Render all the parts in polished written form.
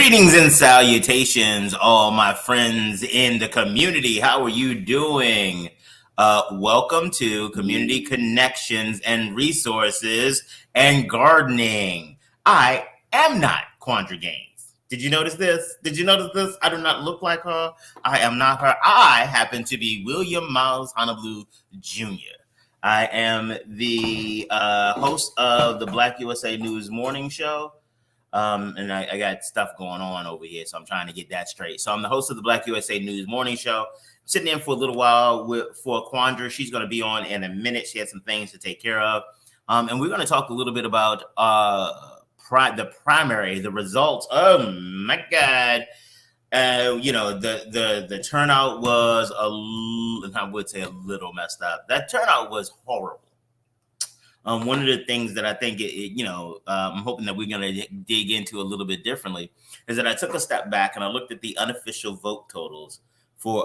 Greetings and salutations, all my friends in the community. How are you doing? Welcome to Community Connections and Resources and Gardening. I am not Quandra Gaines. Did you notice this? I do not look like her. I am not her. I happen to be William Miles Honolulu Jr. I am the host of the Black USA News Morning Show. And I got stuff going on over here, so I'm trying to get that straight. So I'm the host of the Black USA News Morning Show. I'm sitting in for a little while for Quandra. She's going to be on in a minute. She has some things to take care of. And we're going to talk a little bit about the primary, the results. Oh, my God. The turnout was, I would say, a little messed up. That turnout was horrible. One of the things that I think, I'm hoping that we're going to dig into a little bit differently is that I took a step back and I looked at the unofficial vote totals for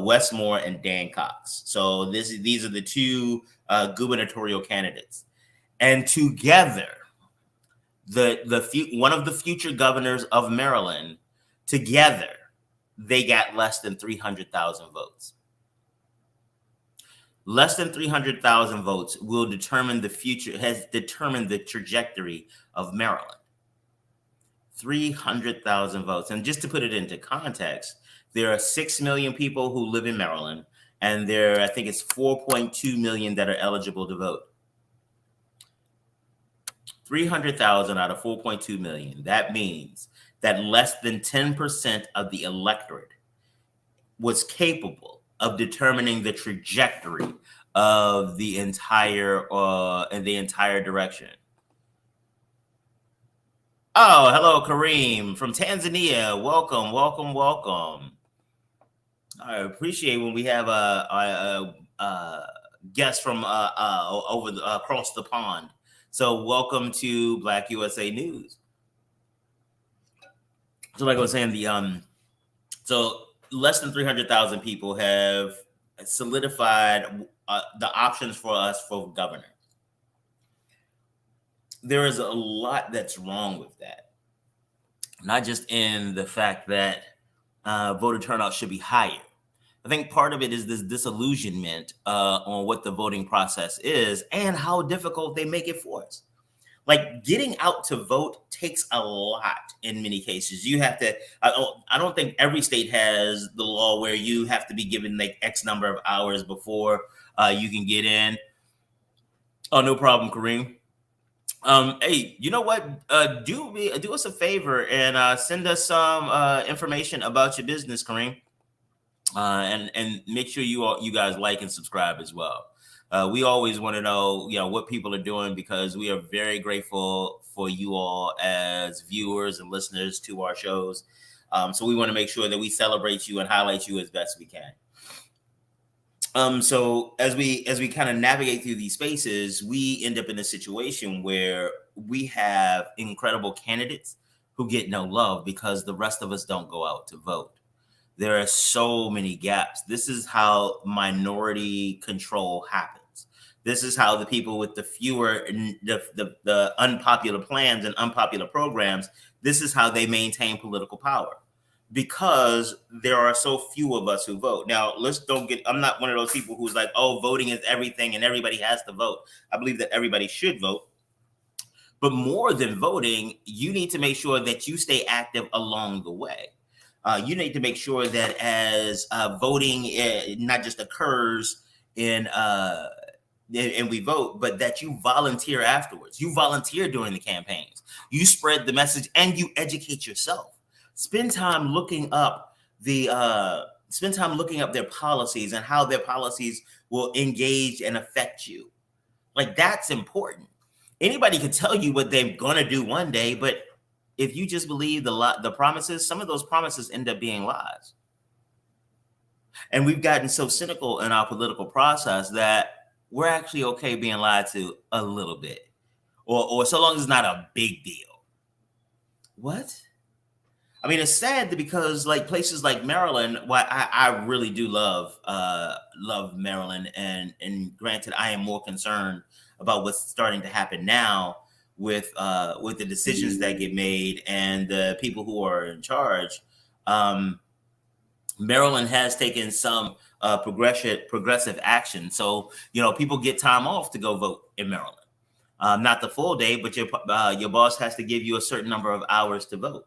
Wes Moore and Dan Cox. So these are the two gubernatorial candidates. And together, one of the future governors of Maryland, together, they got less than 300,000 votes. Less than 300,000 votes will determine has determined the trajectory of Maryland. 300,000 votes. And just to put it into context, there are 6 million people who live in Maryland, and I think it's 4.2 million that are eligible to vote. 300,000 out of 4.2 million. That means that less than 10% of the electorate was capable of determining the trajectory of the entire direction. Oh, hello, Kareem from Tanzania. Welcome. I appreciate when we have a guest from across the pond. So welcome to Black USA News. So like I was saying, so less than 300,000 people have solidified the options for us for governor. There is a lot that's wrong with that. Not just in the fact that voter turnout should be higher. I think part of it is this disillusionment on what the voting process is and how difficult they make it for us. Like getting out to vote takes a lot in many cases. You have to, I don't think every state has the law where you have to be given like X number of hours before you can get in. Oh, no problem, Kareem. Hey, you know what? Do us a favor and send us some information about your business, Kareem. And make sure you guys like and subscribe as well. We always want to know, what people are doing because we are very grateful for you all as viewers and listeners to our shows. So we want to make sure that we celebrate you and highlight you as best we can. So as we kind of navigate through these spaces, we end up in a situation where we have incredible candidates who get no love because the rest of us don't go out to vote. There are so many gaps. This is how minority control happens. This is how the people with the fewer, the unpopular plans and unpopular programs, this is how they maintain political power. Because there are so few of us who vote. Now, I'm not one of those people who's like, oh, voting is everything and everybody has to vote. I believe that everybody should vote. But more than voting, you need to make sure that you stay active along the way. You need to make sure that as voting not just occurs and we vote, but that you volunteer afterwards. You volunteer during the campaigns. You spread the message and you educate yourself. Spend time looking up their policies and how their policies will engage and affect you. Like that's important. Anybody can tell you what they're gonna do one day, but if you just believe the promises, some of those promises end up being lies. And we've gotten so cynical in our political process that we're actually okay being lied to a little bit, or so long as it's not a big deal. What? I mean, it's sad because like places like Maryland, I really do love Maryland, and granted, I am more concerned about what's starting to happen now with the decisions that get made and the people who are in charge. Maryland has taken some progressive action. So, people get time off to go vote in Maryland. Not the full day, but your boss has to give you a certain number of hours to vote.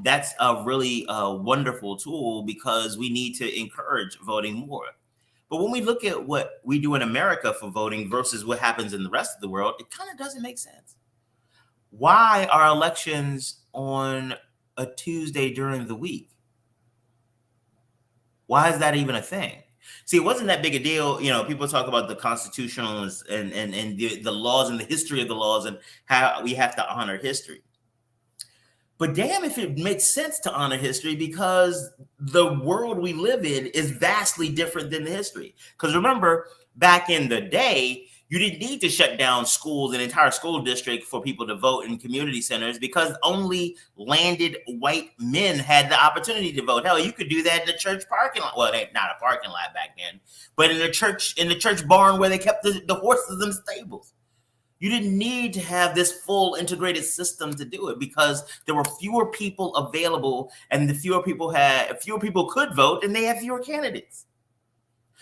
That's a really wonderful tool because we need to encourage voting more. But when we look at what we do in America for voting versus what happens in the rest of the world, it kind of doesn't make sense. Why are elections on a Tuesday during the week? Why is that even a thing? See, it wasn't that big a deal. People talk about the constitutional and the laws and the history of the laws and how we have to honor history. But damn if it makes sense to honor history, because the world we live in is vastly different than the history. Because remember, back in the day, you didn't need to shut down schools, an entire school district, for people to vote in community centers because only landed white men had the opportunity to vote. Hell, you could do that in the church parking lot. Well, not a parking lot back then, but in the church barn where they kept the horses in stables. You didn't need to have this full integrated system to do it because there were fewer people available, and the fewer people could vote, and they had fewer candidates.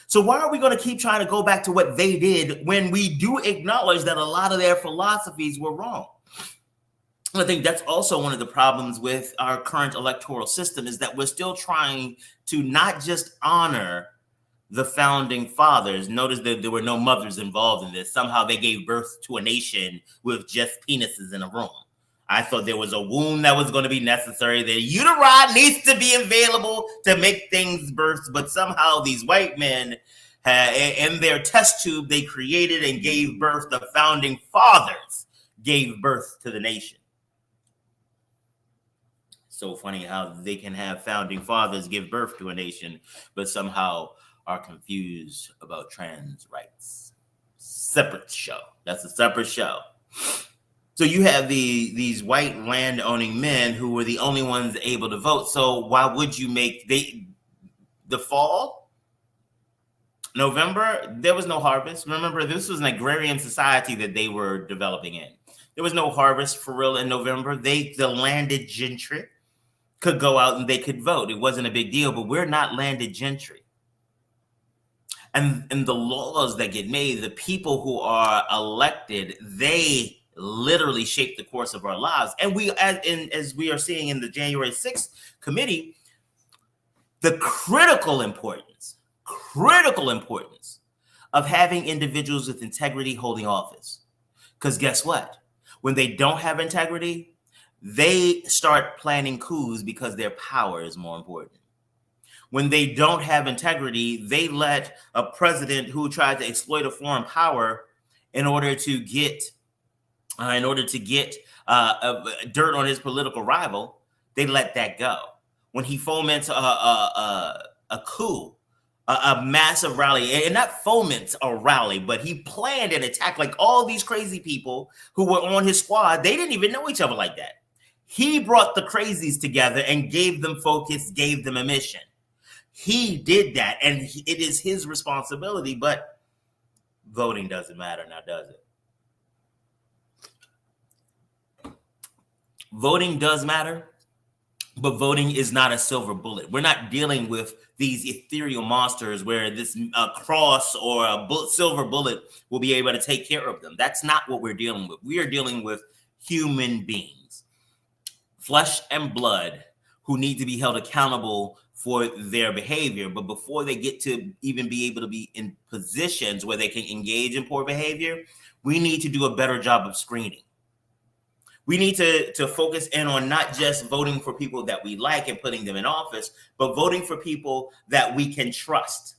So why are we going to keep trying to go back to what they did when we do acknowledge that a lot of their philosophies were wrong? I think that's also one of the problems with our current electoral system, is that we're still trying to not just honor the founding fathers. Notice that there were no mothers involved in this. Somehow they gave birth to a nation with just penises in a room. I thought there was a womb that was going to be necessary. The uteri needs to be available to make things birth. But somehow these white men, in their test tube they created and gave birth, the founding fathers gave birth to the nation. So funny how they can have founding fathers give birth to a nation, but somehow are confused about trans rights. Separate show. That's a separate show. So you have these white land-owning men who were the only ones able to vote. So why would you make the fall, November? There was no harvest. Remember, this was an agrarian society that they were developing in. There was no harvest for real in November. The landed gentry could go out and they could vote. It wasn't a big deal, but we're not landed gentry. And the laws that get made, the people who are elected, they literally shape the course of our lives. And as we are seeing in the January 6th committee, the critical importance of having individuals with integrity holding office. Because guess what? When they don't have integrity, they start planning coups because their power is more important. When they don't have integrity, they let a president who tried to exploit a foreign power in order to get dirt on his political rival, they let that go. When he foments a coup, a massive rally, and not foments a rally, but he planned an attack, like all these crazy people who were on his squad, they didn't even know each other like that. He brought the crazies together and gave them focus, gave them a mission. He did that, and it is his responsibility, but voting doesn't matter now, does it? Voting does matter, but voting is not a silver bullet. We're not dealing with these ethereal monsters where this cross or a silver bullet will be able to take care of them. That's not what we're dealing with. We are dealing with human beings, flesh and blood, who need to be held accountable for their behavior. But before they get to even be able to be in positions where they can engage in poor behavior, we need to do a better job of screening. We need to focus in on not just voting for people that we like and putting them in office, but voting for people that we can trust.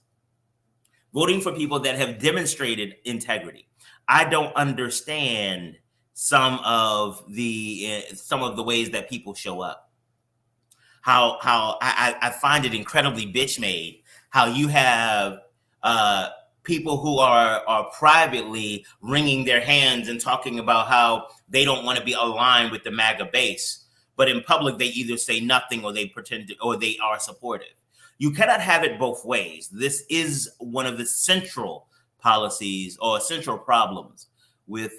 Voting for people that have demonstrated integrity. I don't understand some of the ways that people show up. How I find it incredibly bitch made how you have people who are privately wringing their hands and talking about how they don't want to be aligned with the MAGA base, but in public they either say nothing or they pretend to, or they are supportive. You cannot have it both ways. This is one of the central policies or central problems with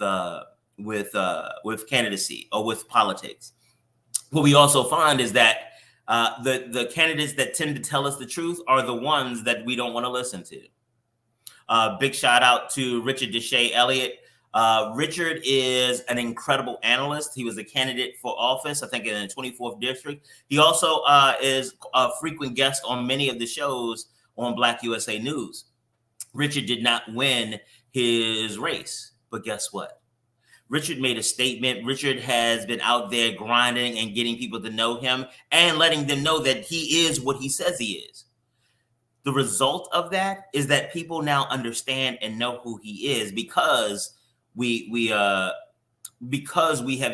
with candidacy or with politics. What we also find is that the candidates that tend to tell us the truth are the ones that we don't want to listen to. Big shout out to Richard Deshay Elliott. Richard is an incredible analyst. He was a candidate for office, I think, in the 24th district. He also is a frequent guest on many of the shows on Black USA News. Richard did not win his race, but guess what? Richard made a statement. Richard has been out there grinding and getting people to know him and letting them know that he is what he says he is. The result of that is that people now understand and know who he is because we have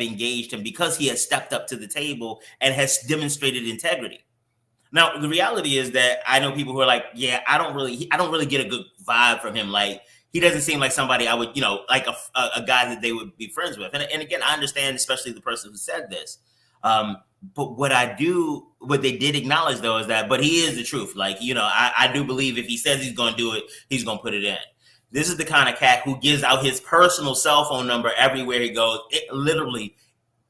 engaged him, because he has stepped up to the table and has demonstrated integrity. Now, the reality is that I know people who are like, yeah, I don't really get a good vibe from him. Like, he doesn't seem like somebody I would, like a guy that they would be friends with. And again, I understand, especially the person who said this. But what they did acknowledge, though, is that, but he is the truth. Like, I do believe if he says he's going to do it, he's going to put it in. This is the kind of cat who gives out his personal cell phone number everywhere he goes. Literally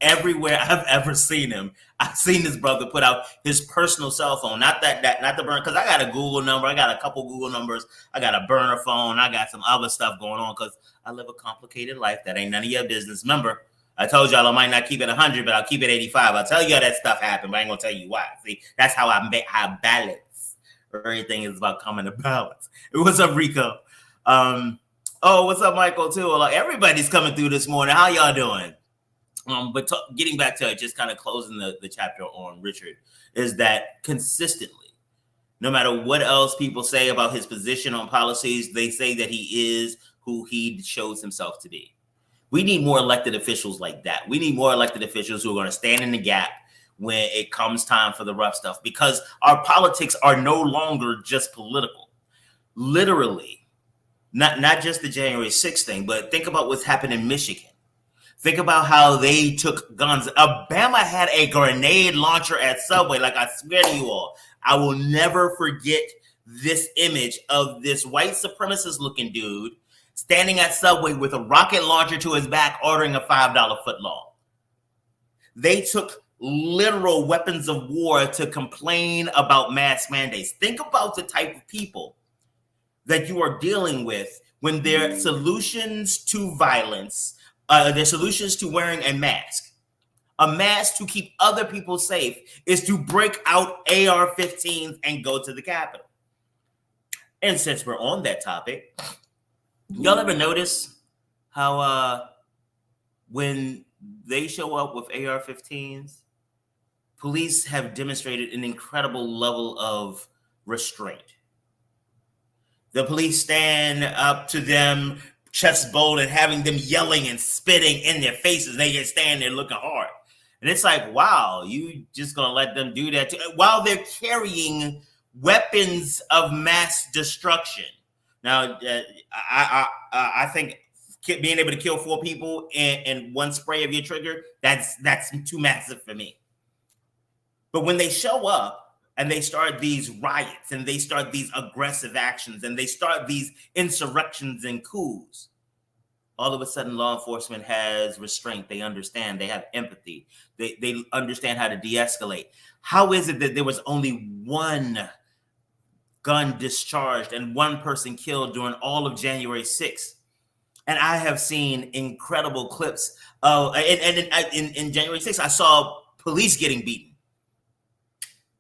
everywhere I've ever seen him, I've seen this brother put out his personal cell phone. Not the burner, because I got a Google number. I got a couple Google numbers. I got a burner phone. I got some other stuff going on because I live a complicated life that ain't none of your business. Remember, I told y'all I might not keep it 100, but I'll keep it 85. I'll tell you how that stuff happened, but I ain't gonna tell you why. See, that's how I balance. Everything is about coming to balance. What's up, Rico? What's up, Michael, too? Like, everybody's coming through this morning. How y'all doing? But getting back to just kind of closing the chapter on Richard, is that consistently, no matter what else people say about his position on policies, they say that he is who he shows himself to be. We need more elected officials like that. We need more elected officials who are going to stand in the gap when it comes time for the rough stuff, because our politics are no longer just political. Literally, not just the January 6th thing, but think about what's happened in Michigan. Think about how they took guns. Alabama had a grenade launcher at Subway. Like, I swear to you all, I will never forget this image of this white supremacist looking dude standing at Subway with a rocket launcher to his back, ordering a $5 footlong. They took literal weapons of war to complain about mask mandates. Think about the type of people that you are dealing with when their solutions to violence, their solutions to wearing a mask to keep other people safe, is to break out AR-15s and go to the Capitol. And since we're on that topic, y'all ever notice how when they show up with AR-15s, police have demonstrated an incredible level of restraint. The police stand up to them, chest bowed, and having them yelling and spitting in their faces. They just stand there looking hard. And it's like, wow, you just gonna let them do that while they're carrying weapons of mass destruction. Now, I think being able to kill 4 people in one spray of your trigger, that's too massive for me. But when they show up and they start these riots and they start these aggressive actions and they start these insurrections and coups, all of a sudden law enforcement has restraint. They understand. They have empathy. They understand how to de-escalate. How is it that there was only one gun discharged and one person killed during all of January 6th? And I have seen incredible clips of, in January 6th, I saw police getting beaten.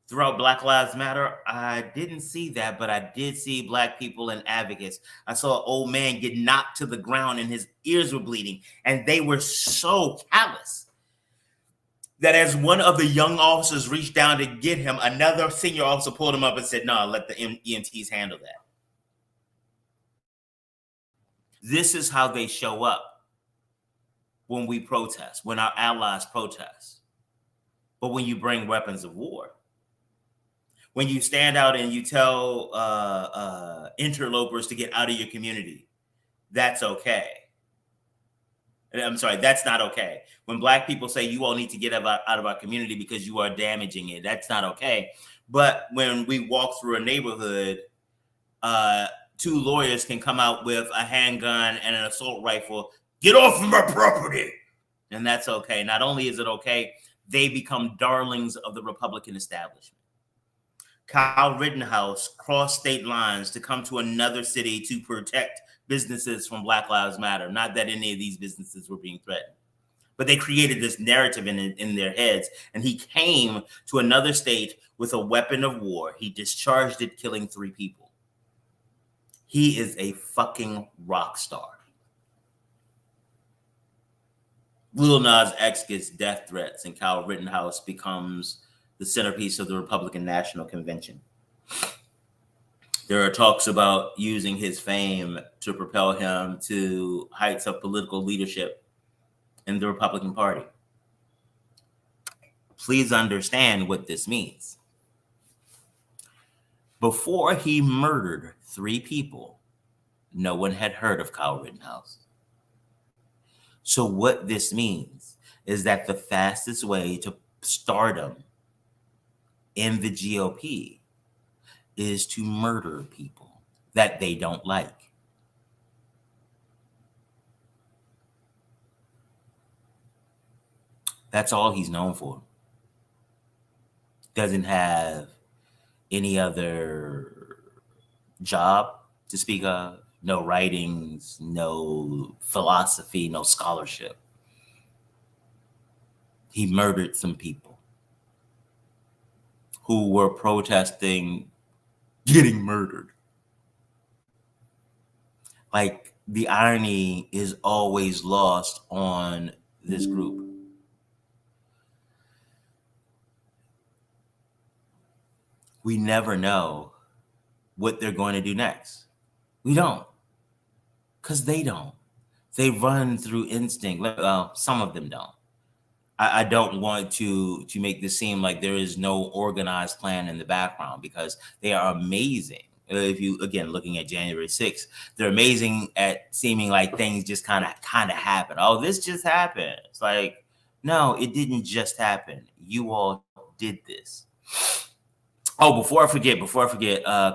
Throughout Black Lives Matter, I didn't see that, but I did see Black people and advocates. I saw an old man get knocked to the ground and his ears were bleeding, and they were so callous that as one of the young officers reached down to get him, another senior officer pulled him up and said, no, let the EMTs handle that. This is how they show up when we protest, when our allies protest. But when you bring weapons of war, when you stand out and you tell interlopers to get out of your community, that's okay. I'm sorry, that's not okay. When Black people say you all need to get out of our community because you are damaging it, that's not okay. But when we walk through a neighborhood, 2 lawyers can come out with a handgun and an assault rifle Get off of my property. And that's okay. Not only is it okay, they become darlings of the Republican establishment. Kyle Rittenhouse crossed state lines to come to another city to protect businesses from Black Lives Matter. Not that any of these businesses were being threatened, but they created this narrative in their heads. And he came to another state with a weapon of war. He discharged it, killing 3 people. He is a fucking rock star. Lil Nas X gets death threats, and Kyle Rittenhouse becomes the centerpiece of the Republican National Convention. There are talks about using his fame to propel him to heights of political leadership in the Republican Party. Please understand what this means. Before he murdered 3 people, no one had heard of Kyle Rittenhouse. So what this means is that the fastest way to stardom in the GOP is to murder people that they don't like. That's all he's known for. Doesn't have any other job to speak of. No writings, no philosophy, no scholarship. He murdered some people who were protesting getting murdered. Like, the irony is always lost on this group. We never know what they're going to do next. We don't. Because they don't. They run through instinct. Well, some of them don't. I don't want to make this seem like there is no organized plan in the background, because they are amazing. If you, again, looking at January 6th, they're amazing at seeming like things just kind of happen. Oh, this just happened. It's like, no, it didn't just happen. You all did this. Oh, before I forget,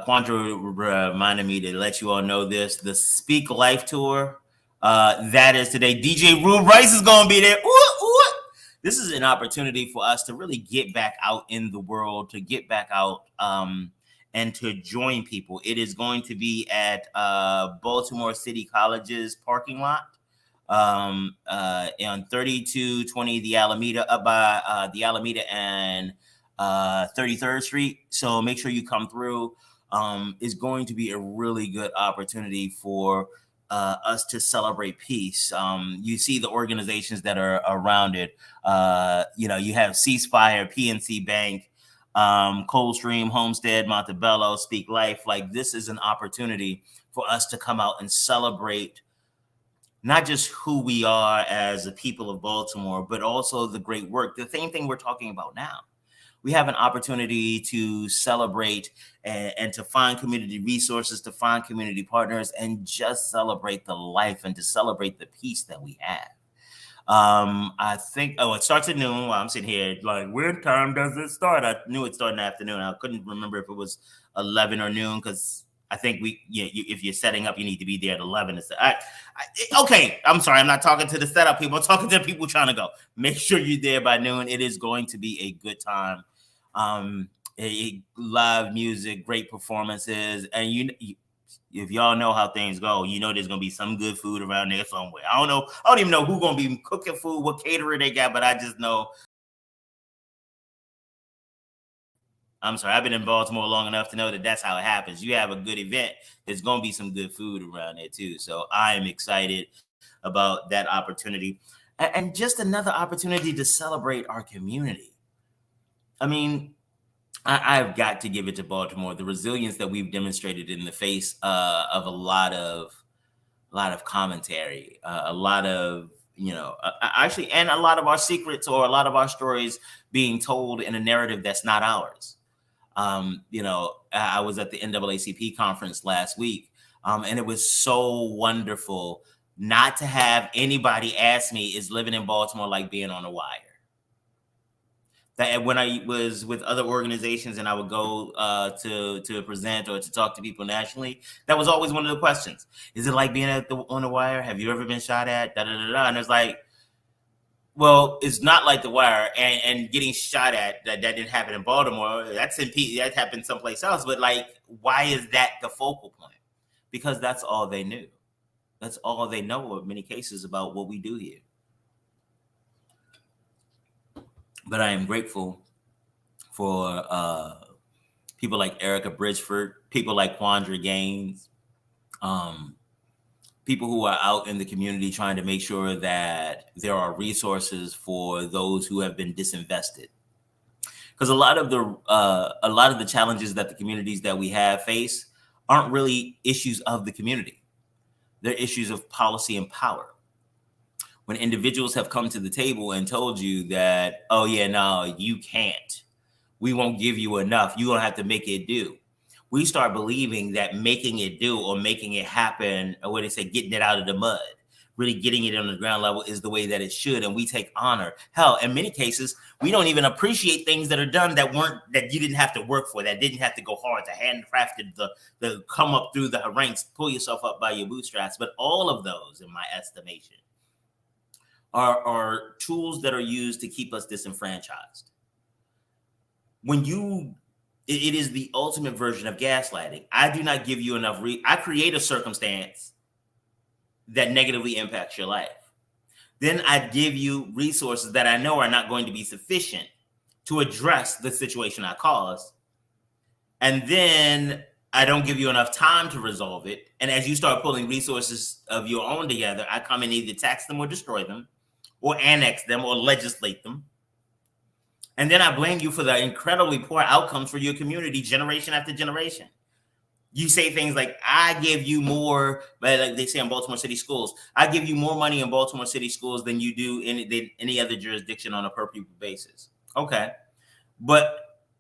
Quandra reminded me to let you all know this. The Speak Life Tour, that is today. DJ Rube Rice is going to be there. This is an opportunity for us to really get back out in the world, to get back out and to join people. It is going to be at Baltimore City College's parking lot on 3220 the Alameda, up by the Alameda and 33rd Street. So make sure you come through. It's going to be a really good opportunity for us to celebrate peace. You see the organizations that are around it. You have Ceasefire, PNC Bank, Coldstream, Homestead, Montebello, Speak Life. Like, this is an opportunity for us to come out and celebrate not just who we are as a people of Baltimore, but also the great work, the same thing we're talking about now. We have an opportunity to celebrate and to find community resources, to find community partners, and just celebrate the life and to celebrate the peace that we have. I think, it starts at noon while I'm sitting here. Like, where time does it start? I knew it started in the afternoon. I couldn't remember if it was 11 or noon, because I think if you're setting up, you need to be there at 11. Okay, I'm sorry. I'm not talking to the setup people. I'm talking to the people trying to go. Make sure you're there by noon. It is going to be a good time. Live music, great performances, and if y'all know how things go, there's gonna be some good food around there somewhere. I don't even know who's gonna be cooking food, what caterer they got, but I just know. I'm sorry, I've been in Baltimore long enough to know that that's how it happens. You have a good event, there's gonna be some good food around there too. So I am excited about that opportunity, and just another opportunity to celebrate our community. I mean, I've got to give it to Baltimore, the resilience that we've demonstrated in the face of a lot of commentary, a lot of, actually, and a lot of our secrets or a lot of our stories being told in a narrative that's not ours. I was at the NAACP conference last week, and it was so wonderful not to have anybody ask me, is living in Baltimore like being on a wire? That when I was with other organizations and I would go to present or to talk to people nationally, that was always one of the questions. Is it like being on the wire? Have you ever been shot at? Da, da, da, da. And it's like, well, it's not like the wire, and getting shot at, that didn't happen in Baltimore. That happened someplace else. But like, why is that the focal point? Because that's all they knew. That's all they know in many cases about what we do here. But I am grateful for people like Erica Bridgeford, people like Quandra Gaines, people who are out in the community trying to make sure that there are resources for those who have been disinvested. Because a lot of the challenges that the communities that we have face aren't really issues of the community. They're issues of policy and power. When individuals have come to the table and told you that, oh yeah, no, you can't. We won't give you enough. You're going to have to make it do. We start believing that making it do or making it happen, or what they say, getting it out of the mud, really getting it on the ground level is the way that it should. And we take honor. Hell, in many cases, we don't even appreciate things that are done that you didn't have to work for, that didn't have to go hard, to handcrafted, the come up through the ranks, pull yourself up by your bootstraps. But all of those, in my estimation, are tools that are used to keep us disenfranchised. It is the ultimate version of gaslighting. I do not give you enough. I create a circumstance that negatively impacts your life. Then I give you resources that I know are not going to be sufficient to address the situation I caused. And then I don't give you enough time to resolve it. And as you start pulling resources of your own together, I come and either tax them or destroy them, or annex them or legislate them. And then I blame you for the incredibly poor outcomes for your community generation after generation. You say things like, I give you more, like they say in Baltimore City schools, I give you more money in Baltimore City schools than you do in any other jurisdiction on a per pupil basis. Okay. But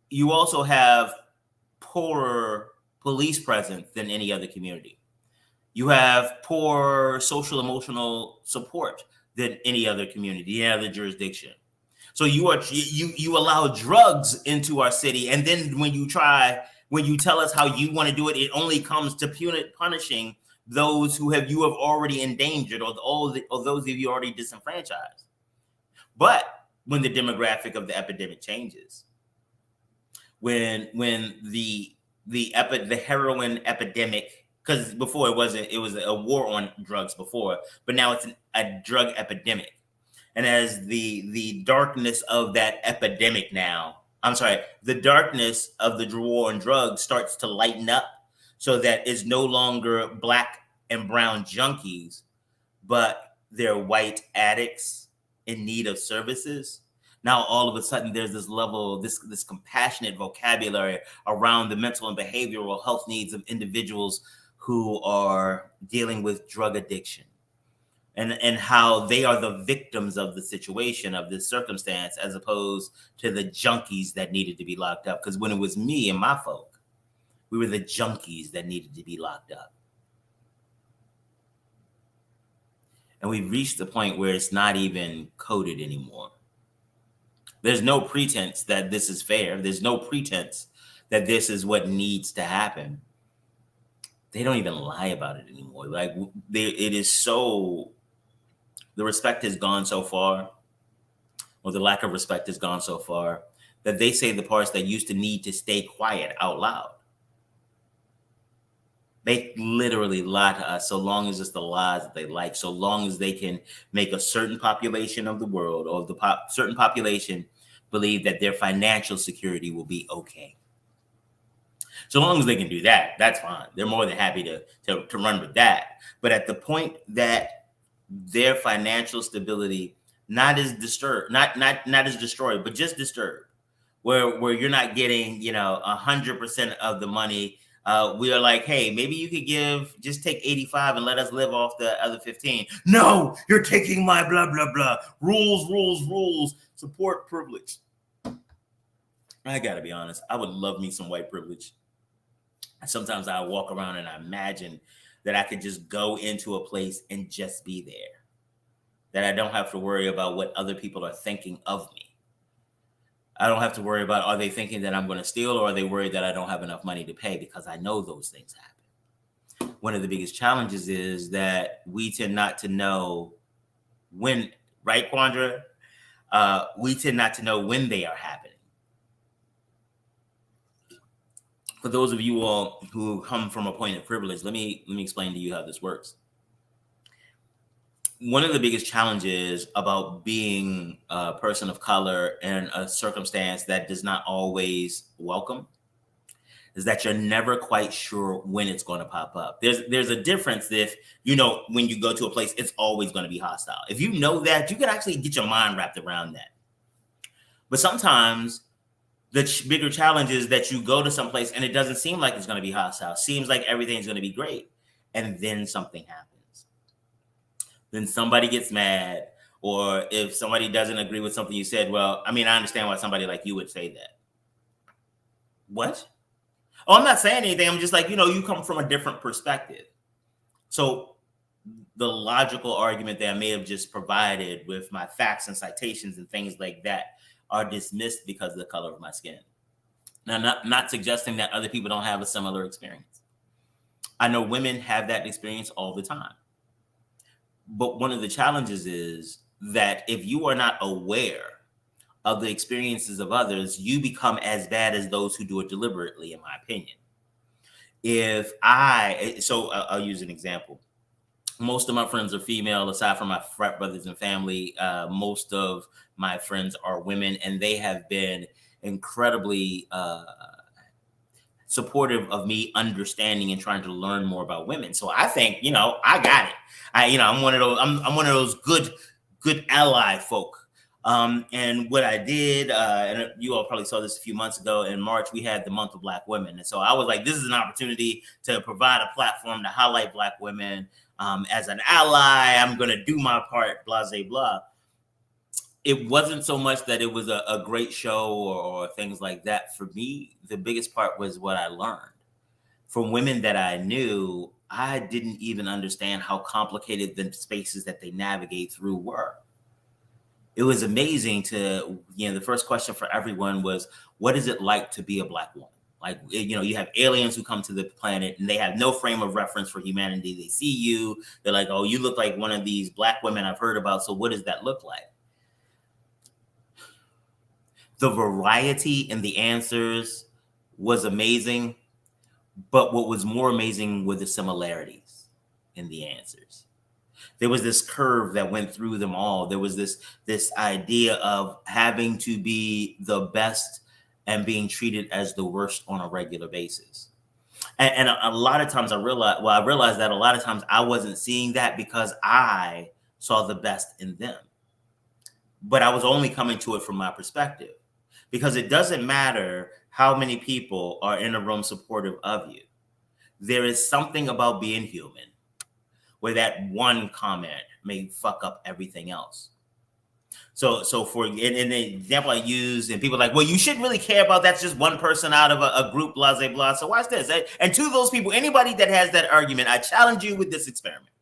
you also have poorer police presence than any other community. You have poor social emotional support than any other community, any other jurisdiction. So you allow drugs into our city, and then when you tell us how you want to do it, it only comes to punishing those you have already endangered, or those of you already disenfranchised. But when the demographic of the epidemic changes, when the heroin epidemic, because before it was a war on drugs before, but now it's a drug epidemic. And as the darkness of that epidemic the darkness of the war on drugs starts to lighten up, so that it's no longer black and brown junkies, but they're white addicts in need of services. Now, all of a sudden, there's this level, this compassionate vocabulary around the mental and behavioral health needs of individuals who are dealing with drug addiction. And how they are the victims of the situation, of this circumstance, as opposed to the junkies that needed to be locked up. Because when it was me and my folk, we were the junkies that needed to be locked up. And we've reached the point where it's not even coded anymore. There's no pretense that this is fair. There's no pretense that this is what needs to happen. They don't even lie about it anymore. It is so... The respect has gone so far, or the lack of respect has gone so far, that they say the parts that used to need to stay quiet out loud. They literally lie to us, so long as it's the lies that they like, so long as they can make a certain population of the world, or certain population, believe that their financial security will be okay. So long as they can do that, that's fine. They're more than happy to run with that. But at the point that their financial stability not as destroyed, but just disturbed, where you're not getting 100% of the money, we are like, hey, maybe you could just take 85 and let us live off the other 15. No, you're taking my blah blah blah. Rules, support privilege. I gotta be honest, I would love me some white privilege. Sometimes I walk around and I imagine that I could just go into a place and just be there, that I don't have to worry about what other people are thinking of me. I don't have to worry about, are they thinking that I'm going to steal, or are they worried that I don't have enough money to pay, because I know those things happen. One of the biggest challenges is that we tend not to know when, right, Quandra? We tend not to know when they are happening. For those of you all who come from a point of privilege, let me explain to you how this works. One of the biggest challenges about being a person of color in a circumstance that does not always welcome is that you're never quite sure when it's going to pop up. There's a difference if, when you go to a place, it's always going to be hostile. If you know that, you can actually get your mind wrapped around that. But sometimes the bigger challenge is that you go to some place and it doesn't seem like it's going to be hostile. Seems like everything's going to be great. And then something happens. Then somebody gets mad, or if somebody doesn't agree with something you said, well, I understand why somebody like you would say that. What? Oh, I'm not saying anything. I'm just like, you come from a different perspective. So the logical argument that I may have just provided with my facts and citations and things like that are dismissed because of the color of my skin. Now, not suggesting that other people don't have a similar experience. I know women have that experience all the time. But one of the challenges is that if you are not aware of the experiences of others, you become as bad as those who do it deliberately, in my opinion. I'll use an example. Most of my friends are female, aside from my frat brothers and family. Most of my friends are women, and they have been incredibly supportive of me understanding and trying to learn more about women. So I think, I got it. I'm one of those. I'm one of those good ally folk. And what I did, and you all probably saw this a few months ago, in March, we had the month of Black women. And so I was like, this is an opportunity to provide a platform to highlight Black women. As an ally, I'm going to do my part, blah, blah, blah. It wasn't so much that it was a great show or things like that. For me, the biggest part was what I learned from women that I knew. I didn't even understand how complicated the spaces that they navigate through were. It was amazing the first question for everyone was, what is it like to be a Black woman? Like, you have aliens who come to the planet and they have no frame of reference for humanity. They see you. They're like, oh, you look like one of these Black women I've heard about. So what does that look like? The variety in the answers was amazing. But what was more amazing were the similarities in the answers. There was this curve that went through them all. There was this idea of having to be the best and being treated as the worst on a regular basis. And a lot of times I realized that a lot of times I wasn't seeing that because I saw the best in them. But I was only coming to it from my perspective, because it doesn't matter how many people are in a room supportive of you. There is something about being human where that one comment may fuck up everything else. So for in the example I use, and people are like, well, you shouldn't really care about that's just one person out of a group, blah, blah, blah. So watch this. And to those people, anybody that has that argument, I challenge you with this experiment.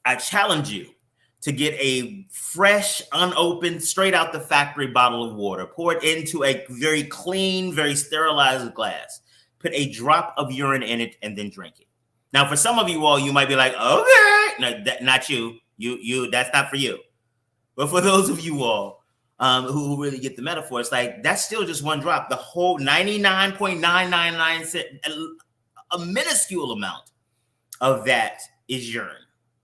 I challenge you to get a fresh, unopened, straight out the factory bottle of water, pour it into a very clean, very sterilized glass, put a drop of urine in it, and then drink it. Now, for some of you all, you might be like, okay, no, not you. You, that's not for you. But for those of you all who really get the metaphor, it's like, that's still just one drop. The whole 99.999%, a minuscule amount of that is urine.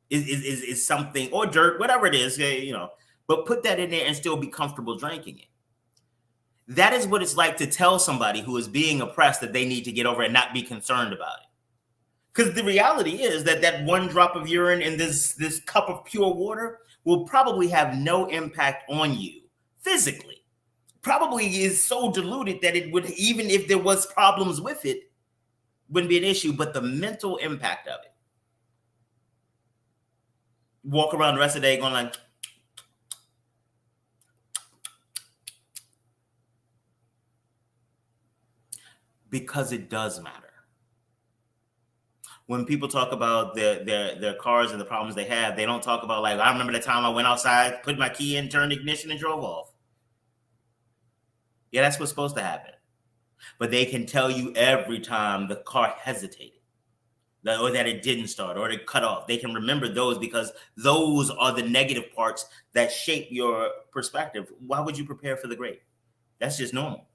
Is something, or dirt, whatever it is, but put that in there and still be comfortable drinking it. That is what it's like to tell somebody who is being oppressed that they need to get over and not be concerned about it. Because the reality is that one drop of urine in this cup of pure water will probably have no impact on you physically. Probably is so diluted that it would, even if there was problems with it, wouldn't be an issue, but the mental impact of it. Walk around the rest of the day going like, because it does matter. When people talk about their cars and the problems they have, they don't talk about, like, I remember the time I went outside, put my key in, turned the ignition, and drove off. Yeah, that's what's supposed to happen. But they can tell you every time the car hesitated, or that it didn't start, or it cut off. They can remember those because those are the negative parts that shape your perspective. Why would you prepare for the great? That's just normal.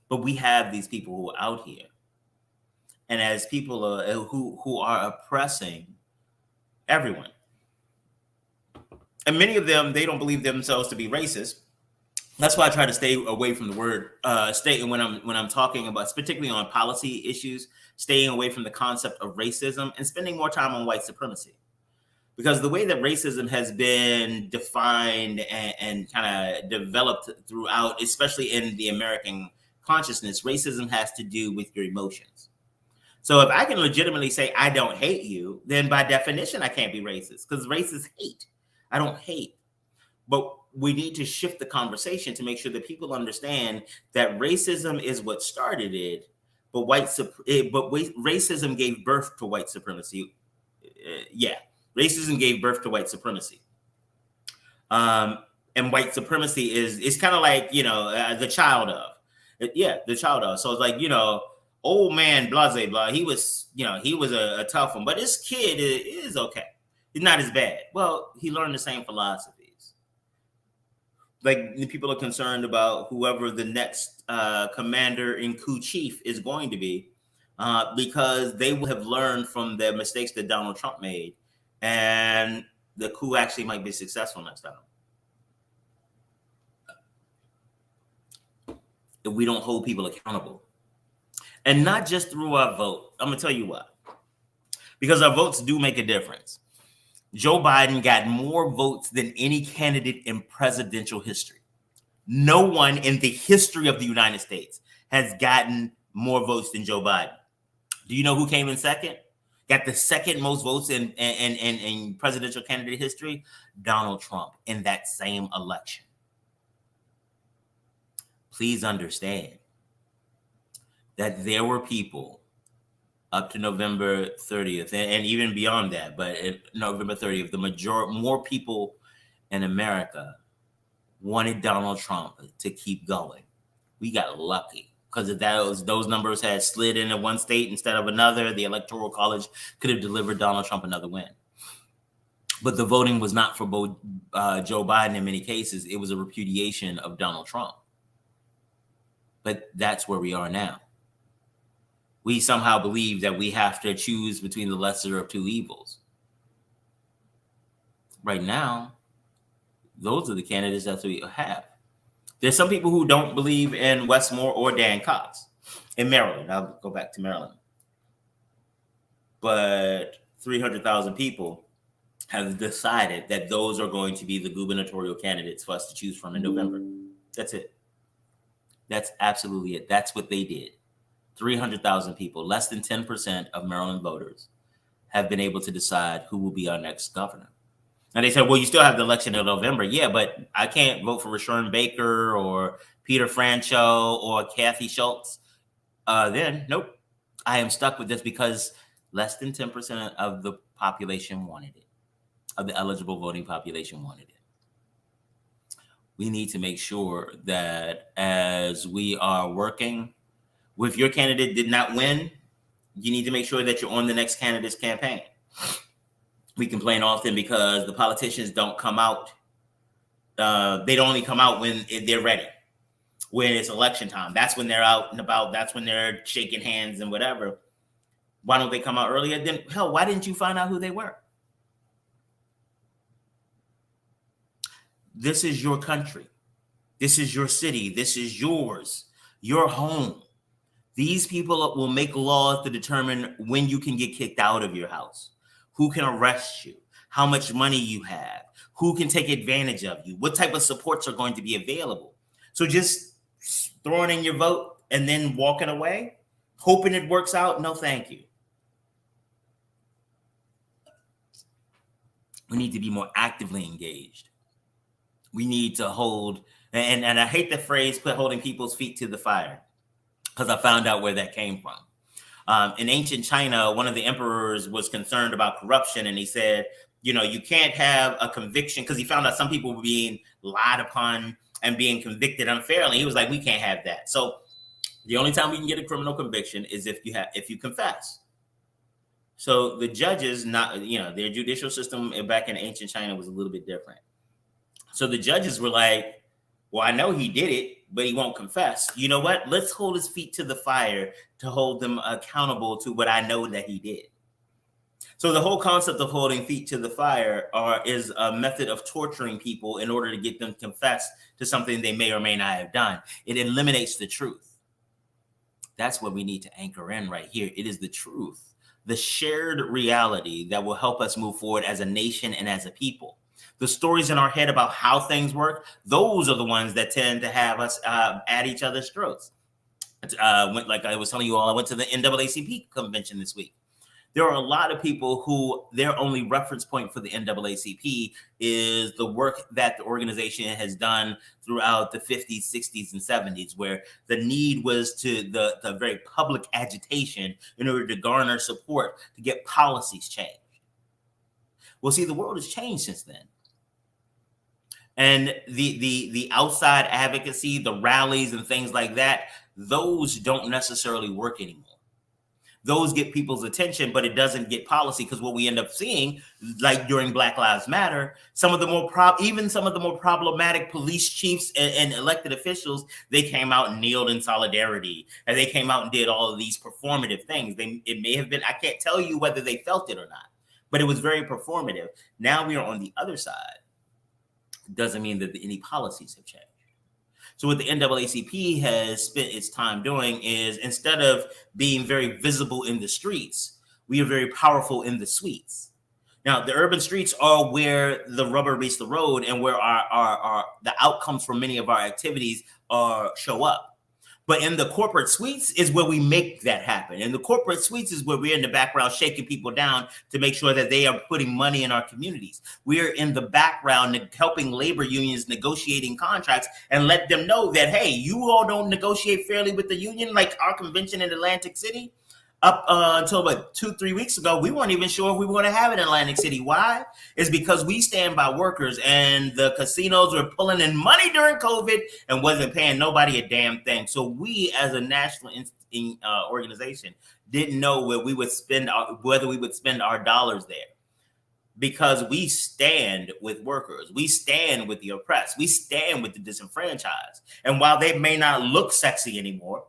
But we have these people who are out here, and as people who are oppressing everyone, and many of them, they don't believe themselves to be racist. That's why I try to stay away from the word stay when I'm talking about, particularly on policy issues, staying away from the concept of racism and spending more time on white supremacy. Because the way that racism has been defined and kind of developed throughout, especially in the American consciousness, racism has to do with your emotions. So if I can legitimately say I don't hate you, then by definition I can't be racist, because race is hate. I don't hate. But we need to shift the conversation to make sure that people understand that racism is what started it, but racism gave birth to white supremacy. Yeah, racism gave birth to white supremacy. And white supremacy is kind of like, the child of. The child of. So it's like, old man blase blah. He was a tough one, but this kid is okay. He's not as bad. Well, he learned the same philosophies. Like, people are concerned about whoever the next commander in coup chief is going to be, because they will have learned from the mistakes that Donald Trump made, and the coup actually might be successful next time. If we don't hold people accountable, and not just through our vote. I'm gonna tell you why. Because our votes do make a difference. Joe Biden got more votes than any candidate in presidential history. No one in the history of the United States has gotten more votes than Joe Biden. Do you know who came in second? Got the second most votes in presidential candidate history? Donald Trump, in that same election. Please understand that there were people up to November 30th, and even beyond that, but November 30th, more people in America wanted Donald Trump to keep going. We got lucky, because if those numbers had slid into one state instead of another, the Electoral College could have delivered Donald Trump another win. But the voting was not for Joe Biden in many cases. It was a repudiation of Donald Trump. But that's where we are now. We somehow believe that we have to choose between the lesser of two evils. Right now, those are the candidates that we have. There's some people who don't believe in Wes Moore or Dan Cox in Maryland. I'll go back to Maryland. But 300,000 people have decided that those are going to be the gubernatorial candidates for us to choose from in November. That's it. That's absolutely it. That's what they did. 300,000 people, less than 10% of Maryland voters, have been able to decide who will be our next governor. And they said, well, you still have the election in November. Yeah, but I can't vote for Rashawn Baker or Peter Franchot or Kathy Schultz. Then, nope. I am stuck with this because less than 10% of the population wanted it, of the eligible voting population wanted it. We need to make sure that as we are working, if your candidate did not win, you need to make sure that you're on the next candidate's campaign. We complain often because the politicians don't come out. They don't only come out when they're ready, when it's election time. That's when they're out and about. That's when they're shaking hands and whatever. Why don't they come out earlier? Then, hell, why didn't you find out who they were? This is your country. This is your city. This is yours, your home. These people will make laws to determine when you can get kicked out of your house, who can arrest you, how much money you have, who can take advantage of you, what type of supports are going to be available. So just throwing in your vote and then walking away, hoping it works out, no thank you. We need to be more actively engaged. We need to hold, and I hate the phrase, holding people's feet to the fire, because I found out where that came from. In ancient China, one of the emperors was concerned about corruption, and he said, you can't have a conviction, because he found out some people were being lied upon and being convicted unfairly. He was like, we can't have that. So the only time we can get a criminal conviction is if you confess. So the judges, not, their judicial system back in ancient China was a little bit different. So the judges were like, well, I know he did it, but he won't confess. You know what? Let's hold his feet to the fire to hold them accountable to what I know that he did. So the whole concept of holding feet to the fire is a method of torturing people in order to get them to confess to something they may or may not have done. It eliminates the truth. That's what we need to anchor in right here. It is the truth, the shared reality that will help us move forward as a nation and as a people. The stories in our head about how things work, those are the ones that tend to have us at each other's throats. Like I was telling you all, I went to the NAACP convention this week. There are a lot of people who their only reference point for the NAACP is the work that the organization has done throughout the 50s, 60s, and 70s, where the need was to the very public agitation in order to garner support to get policies changed. Well, see, the world has changed since then. And the outside advocacy, the rallies and things like that, those don't necessarily work anymore. Those get people's attention, but it doesn't get policy, because what we end up seeing, like during Black Lives Matter, some of the more problematic police chiefs and elected officials, they came out and kneeled in solidarity, and they came out and did all of these performative things. It may have been, I can't tell you whether they felt it or not, but it was very performative. Now we are on the other side. Doesn't mean that any policies have changed. So what the NAACP has spent its time doing is, instead of being very visible in the streets, we are very powerful in the suites. Now, the urban streets are where the rubber meets the road and where our the outcomes from many of our activities show up. But in the corporate suites is where we make that happen. And the corporate suites is where we're in the background shaking people down to make sure that they are putting money in our communities. We're in the background helping labor unions negotiating contracts and let them know that, hey, you all don't negotiate fairly with the union, like our convention in Atlantic City. Up until about 2-3 weeks ago, we weren't even sure if we were going to have it in Atlantic City. Why? It's because we stand by workers, and the casinos were pulling in money during COVID and wasn't paying nobody a damn thing. So we, as a national organization, didn't know whether we would spend our dollars there, because we stand with workers, we stand with the oppressed, we stand with the disenfranchised. And while they may not look sexy anymore,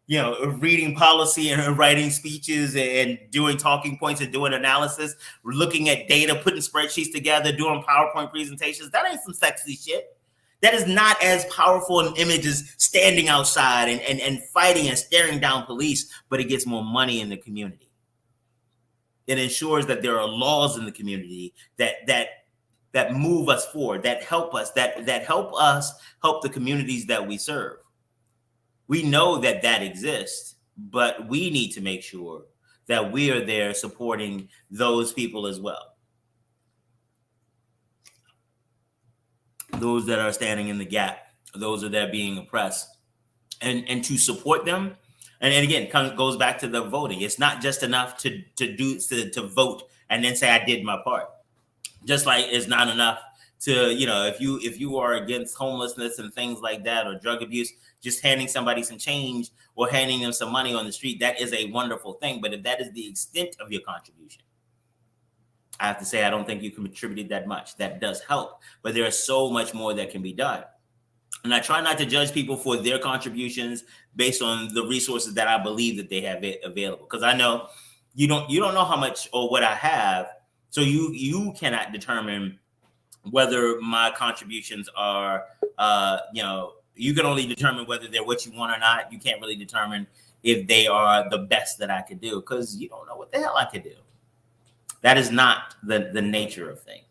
reading policy and writing speeches and doing talking points and doing analysis, looking at data, putting spreadsheets together, doing PowerPoint presentations, that ain't some sexy shit. That is not as powerful an image as standing outside and fighting and staring down police, but it gets more money in the community. It ensures that there are laws in the community that move us forward, that help us, help the communities that we serve. We know that exists, but we need to make sure that we are there supporting those people as well. Those that are standing in the gap, those that are being oppressed, and to support them. And again, goes back to the voting. It's not just enough to vote and then say I did my part. Just like it's not enough to, if you are against homelessness and things like that, or drug abuse, just handing somebody some change or handing them some money on the street, that is a wonderful thing. But if that is the extent of your contribution, I have to say, I don't think you contributed that much. That does help, but there is so much more that can be done. And I try not to judge people for their contributions based on the resources that I believe that they have available. Because I know you don't know how much or what I have. So you cannot determine whether my contributions are, you can only determine whether they're what you want or not. You can't really determine if they are the best that I could do, because you don't know what the hell I could do. That is not the nature of things.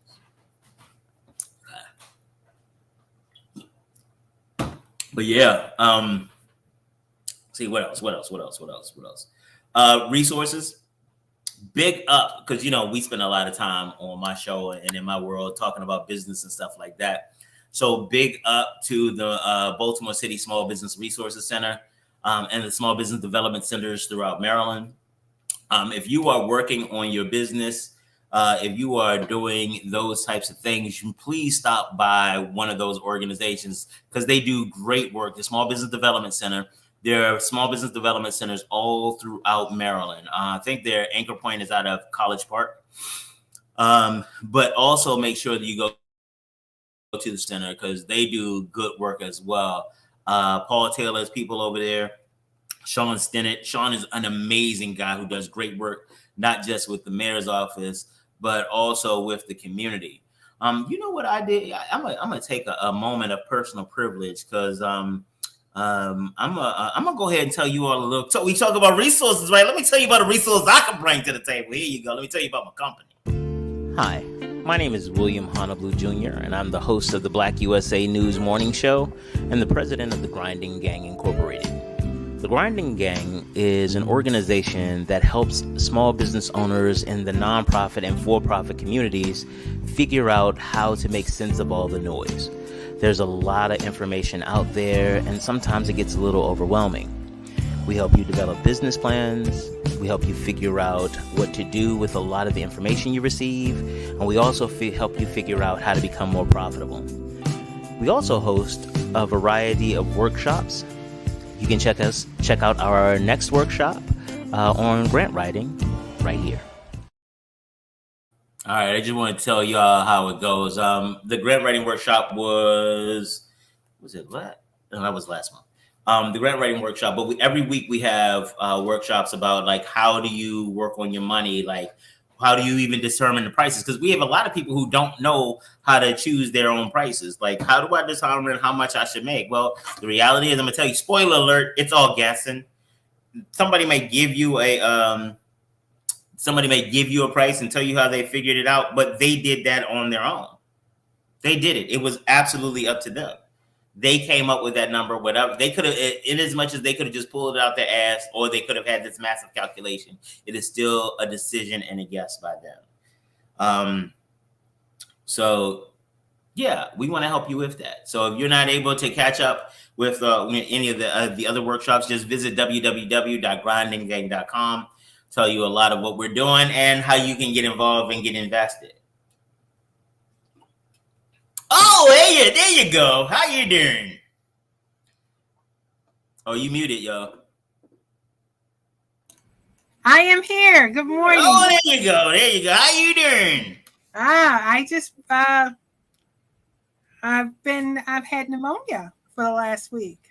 But yeah, see what else? Resources. Big up, because we spend a lot of time on my show and in my world talking about business and stuff like that. So big up to the Baltimore City Small Business Resources Center and the Small Business Development Centers throughout Maryland. If you are working on your business, If you are doing those types of things, please stop by one of those organizations because they do great work. The Small Business Development Center. There are small business development centers all throughout Maryland. I think their anchor point is out of College Park. But also make sure that you go to the center because they do good work as well. Paul Taylor's people over there, Sean Stinnett. Sean is an amazing guy who does great work, not just with the mayor's office, but also with the community. You know what I did? I'm gonna take a moment of personal privilege because I'm gonna go ahead and tell you all a little. So we talk about resources, right? Let me tell you about a resource I can bring to the table. Here you go. Let me tell you about my company. Hi, my name is William Honolulu Jr., and I'm the host of the Black USA News Morning Show and the president of the Grinding Gang Incorporated. The Grinding Gang is an organization that helps small business owners in the nonprofit and for-profit communities figure out how to make sense of all the noise. There's a lot of information out there, and sometimes it gets a little overwhelming. We help you develop business plans. We help you figure out what to do with a lot of the information you receive. And we also help you figure out how to become more profitable. We also host a variety of workshops. You can check out our next workshop on grant writing right here. All right, I just want to tell y'all how it goes. The grant writing workshop was it last? No, that was last month. The grant writing workshop, but every week we have workshops about like how do you work on your money, like how do you even determine the prices? Because we have a lot of people who don't know how to choose their own prices. Like, how do I determine how much I should make? Well, the reality is, I'm gonna tell you, spoiler alert, it's all guessing. Somebody may give you a price and tell you how they figured it out, but they did that on their own. They did it. It was absolutely up to them. They came up with that number, whatever. They could have, in as much as they could have just pulled it out their ass, or they could have had this massive calculation. It is still a decision and a guess by them. So, yeah, we want to help you with that. So if you're not able to catch up with any of the other workshops, just visit www.grindinggang.com. Tell you a lot of what we're doing and how you can get involved and get invested. Oh, there you go. How you doing? Oh, you muted, yo. I am here. Good morning. Oh, there you go. How you doing? I just I've had pneumonia for the last week.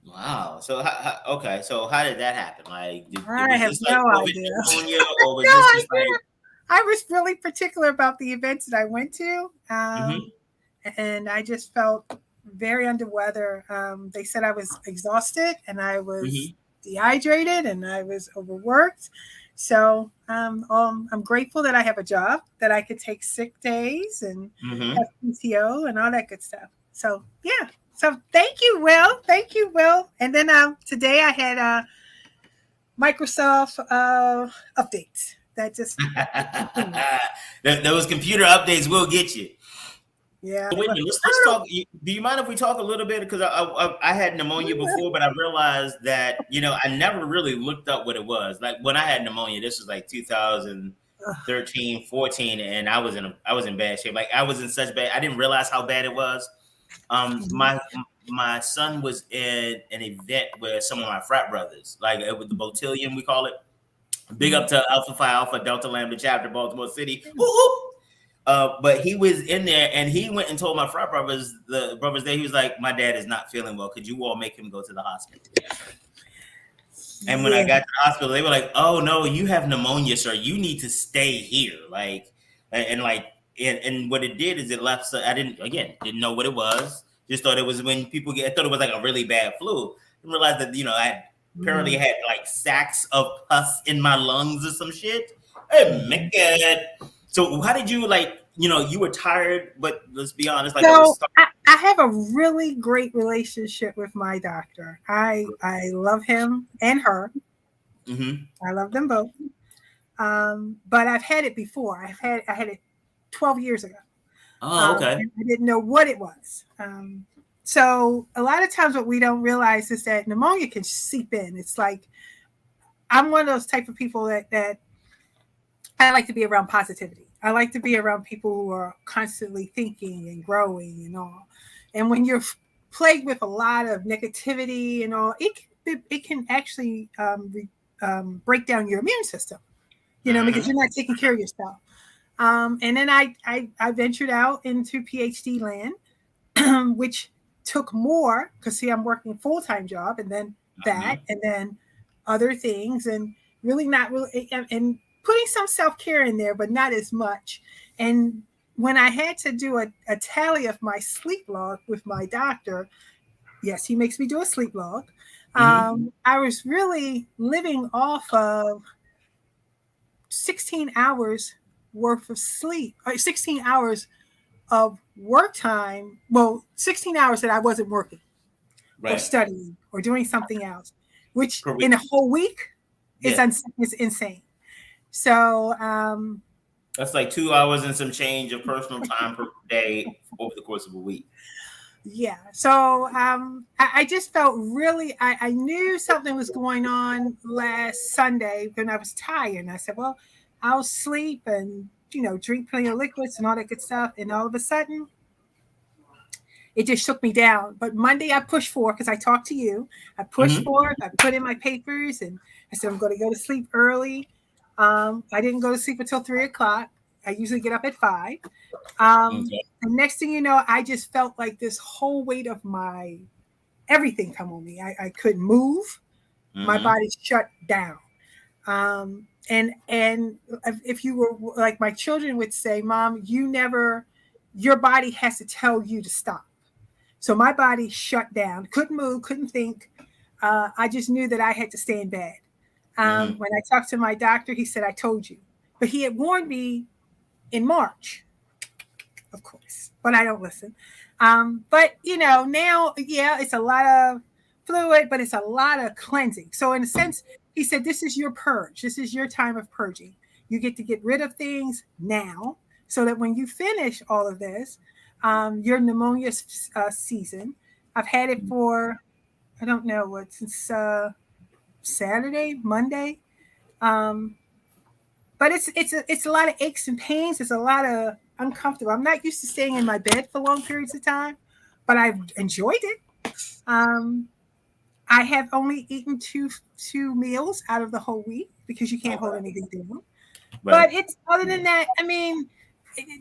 Wow. So okay. So how did that happen? Like, I have no idea. Pneumonia, or was this just like... I was really particular about the events that I went to, and I just felt very under weather. They said I was exhausted and I was dehydrated and I was overworked. So I'm grateful that I have a job, that I could take sick days and have PTO and all that good stuff. So yeah. So thank you, Will. And then today I had Microsoft updates. That just those computer updates will get you. Yeah. So wait a minute, let's talk. Do you mind if we talk a little bit? Because I had pneumonia before, but I realized that I never really looked up what it was. Like when I had pneumonia, this was like 2013, 14, and I was in bad shape. Like I was in such bad. I didn't realize how bad it was. My son was in an event with some of my frat brothers, like with the Botillion, we call it. Big up to Alpha Phi Alpha Delta Lambda chapter, Baltimore City. But he was in there, and he went and told my frat brothers, the brothers there, he was like, "My dad is not feeling well. Could you all make him go to the hospital?" And when I got to the hospital, they were like, "Oh no, you have pneumonia, sir. You need to stay here." And what it did is it left. So I didn't know what it was. Just thought it was when people I thought it was like a really bad flu. Didn't realize that I apparently had like sacks of pus in my lungs or some shit. Oh my God. So how did you you were tired, but let's be honest. So I have a really great relationship with my doctor. I love him and her. I love them both. But I've had it before. I had it 12 years ago. Oh, okay. I didn't know what it was. So a lot of times what we don't realize is that pneumonia can seep in. It's like, I'm one of those type of people that I like to be around positivity. I like to be around people who are constantly thinking and growing and all. And when you're plagued with a lot of negativity and all, it can actually break down your immune system, because you're not taking care of yourself. And then I ventured out into PhD land, which took more because see, I'm working a full-time job and then that and then other things and really not really and putting some self-care in there, but not as much. And when I had to do a tally of my sleep log with my doctor, yes, he makes me do a sleep log. I was really living off of 16 hours worth of sleep, 16 hours of work time. Well, 16 hours that I wasn't working or studying or doing something else, which in a whole week is insane. So that's like 2 hours and some change of personal time per day over the course of a week. Yeah. So I just felt really, I knew something was going on last Sunday when I was tired. And I said, well, I'll sleep and, drink plenty of liquids and all that good stuff. And all of a sudden, it just shook me down. But Monday I pushed forward because I talked to you. I pushed forward. I put in my papers and I said, I'm going to go to sleep early. I didn't go to sleep until 3:00. I usually get up at 5. And next thing you know, I just felt like this whole weight of my everything come on me. I couldn't move. My body shut down. And if you were like my children would say, Mom, your body has to tell you to stop. So my body shut down, couldn't move, couldn't think. I just knew that I had to stay in bed. When I talked to my doctor, he said, I told you. But he had warned me in March, of course, but I don't listen. But, now, it's a lot of fluid, but it's a lot of cleansing. So in a sense, he said, this is your purge. This is your time of purging. You get to get rid of things now so that when you finish all of this, your pneumonia season, I've had it for, I don't know what, since Saturday, Monday. But it's a lot of aches and pains. It's a lot of uncomfortable. I'm not used to staying in my bed for long periods of time, but I've enjoyed it. I have only eaten two meals out of the whole week because you can't hold anything down. Right. But it's other than that,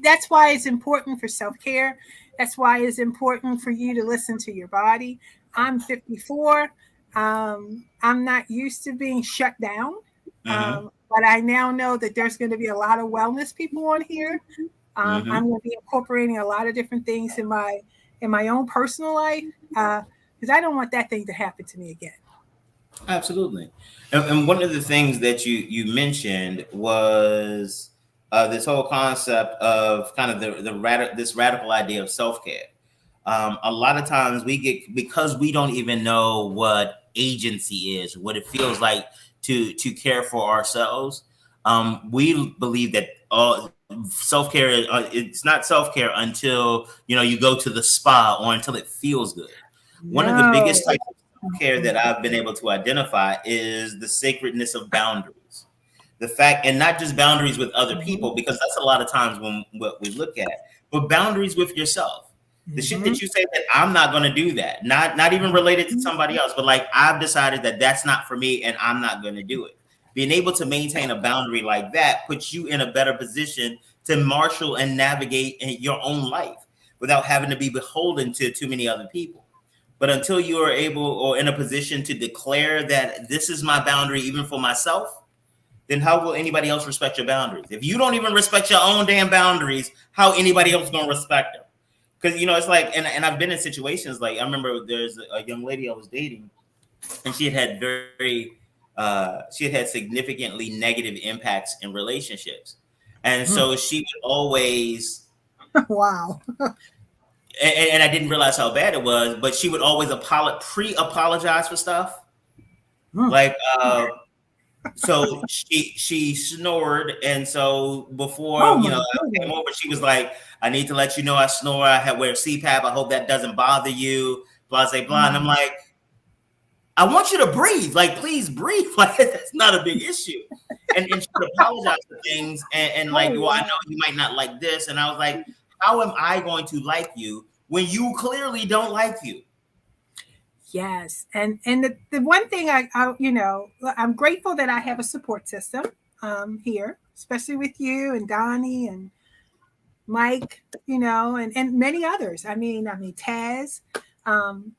that's why it's important for self-care. That's why it's important for you to listen to your body. I'm 54. I'm not used to being shut down. But I now know that there's going to be a lot of wellness people on here. I'm going to be incorporating a lot of different things in my own personal life because I don't want that thing to happen to me again. Absolutely. And one of the things that you mentioned was this whole concept of kind of this radical idea of self-care. A lot of times because we don't even know what agency is, what it feels like to care for ourselves. We believe that self-care, it's not self-care until, you go to the spa or until it feels good. One of the biggest types of self-care that I've been able to identify is the sacredness of boundaries. The fact, and not just boundaries with other people, because that's a lot of times what we look at, but boundaries with yourself. The shit that you say that I'm not going to do that, not even related to somebody else, but like I've decided that that's not for me and I'm not going to do it. Being able to maintain a boundary like that puts you in a better position to marshal and navigate your own life without having to be beholden to too many other people. But until you are able or in a position to declare that this is my boundary, even for myself, then how will anybody else respect your boundaries? If you don't even respect your own damn boundaries, how anybody else going to respect them? Because, it's like, and I've been in situations like, I remember there's a young lady I was dating and she had significantly negative impacts in relationships. And so she would always, wow. And I didn't realize how bad it was, but she would always pre-apologize for stuff. Like, so she snored. And so before, I came over, she was like, I need to let you know I snore. I wear CPAP. I hope that doesn't bother you. Blah, blah, blah. And I'm like, I want you to breathe. Like, please breathe. Like, that's not a big issue. and she would apologize for things and like, well, I know you might not like this. And I was like, how am I going to like you when you clearly don't like you? Yes. And the one thing I I'm grateful that I have a support system here, especially with you and Donnie and Mike, and many others. I mean, Taz.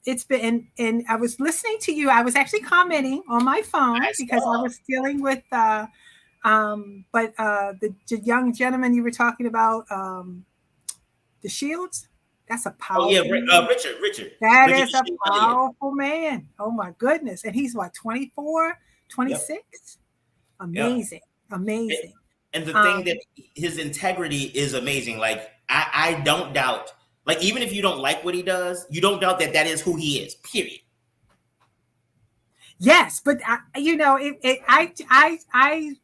It's been, and I was listening to you. I was actually commenting on my phone because I was dealing with, the young gentleman you were talking about, the Shields. That's a powerful. Oh yeah, Richard. That is a powerful man. Oh my goodness. And he's what, 24, 26? Yep. Amazing. Yep. Amazing. And the thing that his integrity is amazing. Like I don't doubt, like even if you don't like what he does, you don't doubt that is who he is, period. Yes, but I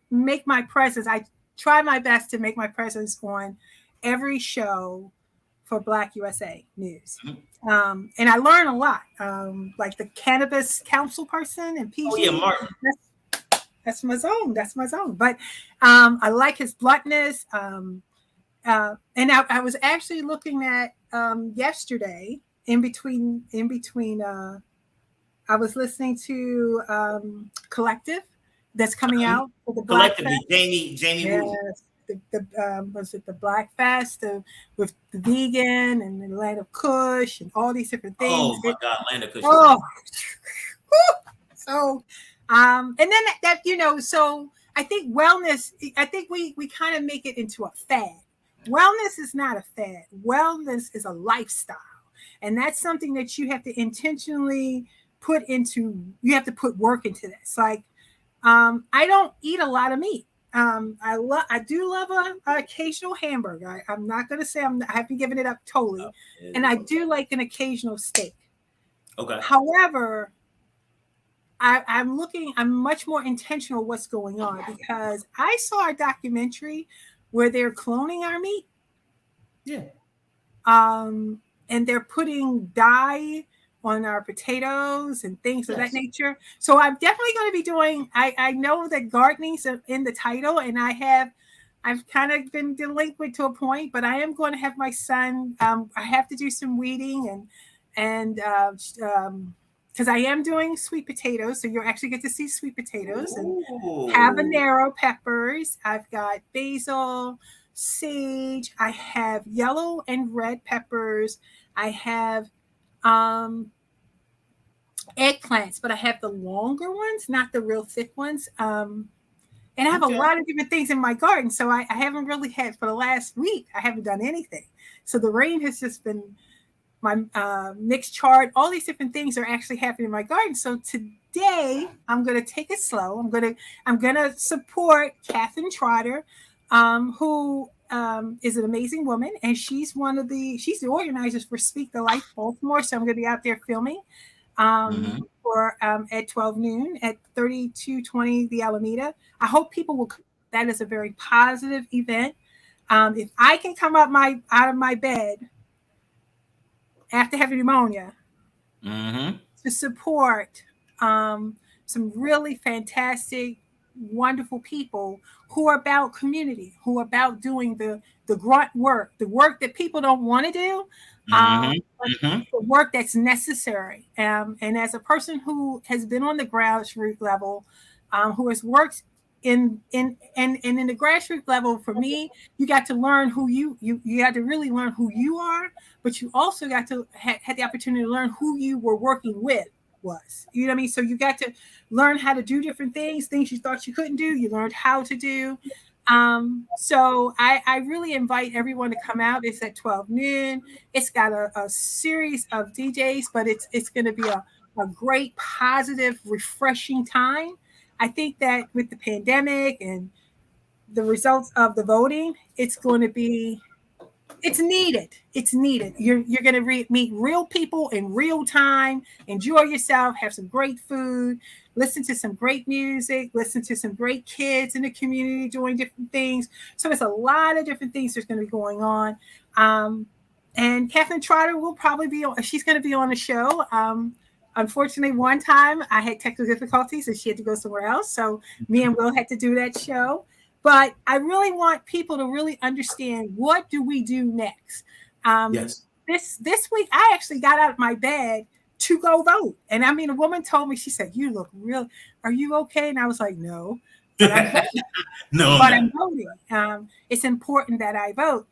make my presence. I try my best to make my presence on every show for Black USA News. Mm-hmm. And I learn a lot. Like the cannabis council person and PG. Oh yeah, Martin. That's my zone. That's my zone. But I like his bluntness. And I was actually looking at yesterday in between. I was listening to Collective that's coming out for the Black Collectively, Fest. Jamie. Yes. Was it the Black Fest with the vegan and the Land of Kush and all these different things. Oh my God, Land of Kush. Oh, so and then that so I think wellness. I think we kind of make it into a fad. Wellness is not a fad. Wellness is a lifestyle, and that's something that you have to intentionally put into. You have to put work into this. Like I don't eat a lot of meat. I do love an occasional hamburger. I'm not going to say I haven't given it up totally. And I do like an occasional steak. Okay. However, I'm much more intentional what's going on because I saw a documentary where they're cloning our meat. Yeah. And they're putting dye on our potatoes and things of that nature. So I'm definitely going to be doing, I know that gardening's in the title and I've kind of been delinquent to a point, but I am going to have my son, I have to do some weeding and because I am doing sweet potatoes. So you'll actually get to see sweet potatoes and habanero peppers. I've got basil, sage. I have yellow and red peppers. I have eggplants, but I have the longer ones, not the real thick ones. And I have a lot of different things in my garden. So I haven't really had, for the last week, I haven't done anything. So the rain has just been my mixed chard. All these different things are actually happening in my garden. So today I'm going to take it slow. I'm going to support Catherine Trotter, who is an amazing woman, and she's the organizers for Speak the Life Baltimore. So I'm going to be out there filming for at 12 noon at 3220 the Alameda. I hope people will. That is a very positive event. If I can come out of my bed after having pneumonia to support some really fantastic, wonderful people who are about community, who are about doing the grunt work, the work that people don't want to do, the work that's necessary. And as a person who has been on the grassroots level, who has worked in the grassroots level, for me, you got to learn who you got to really learn who you are, but you also got to had the opportunity to learn who you were working with was. You know what I mean? So you got to learn how to do different things you thought you couldn't do, you learned how to do. So I really invite everyone to come out. It's at 12 noon. It's got a series of DJs, but it's going to be a great, positive, refreshing time. I think that with the pandemic and the results of the voting, it's needed. It's needed. You're going to meet real people in real time, enjoy yourself, have some great food, listen to some great music, listen to some great kids in the community doing different things. So it's a lot of different things that's going to be going on. And Catherine Trotter will probably be on, she's going to be on the show Unfortunately, one time I had technical difficulties and she had to go somewhere else. So me and Will had to do that show. But I really want people to really understand, what do we do next? Yes. This week, I actually got out of my bed to go vote. And I mean, a woman told me, she said, "You look real. Are you okay?" And I was like, "No." But I'm voting. No, but I'm voting. It's important that I vote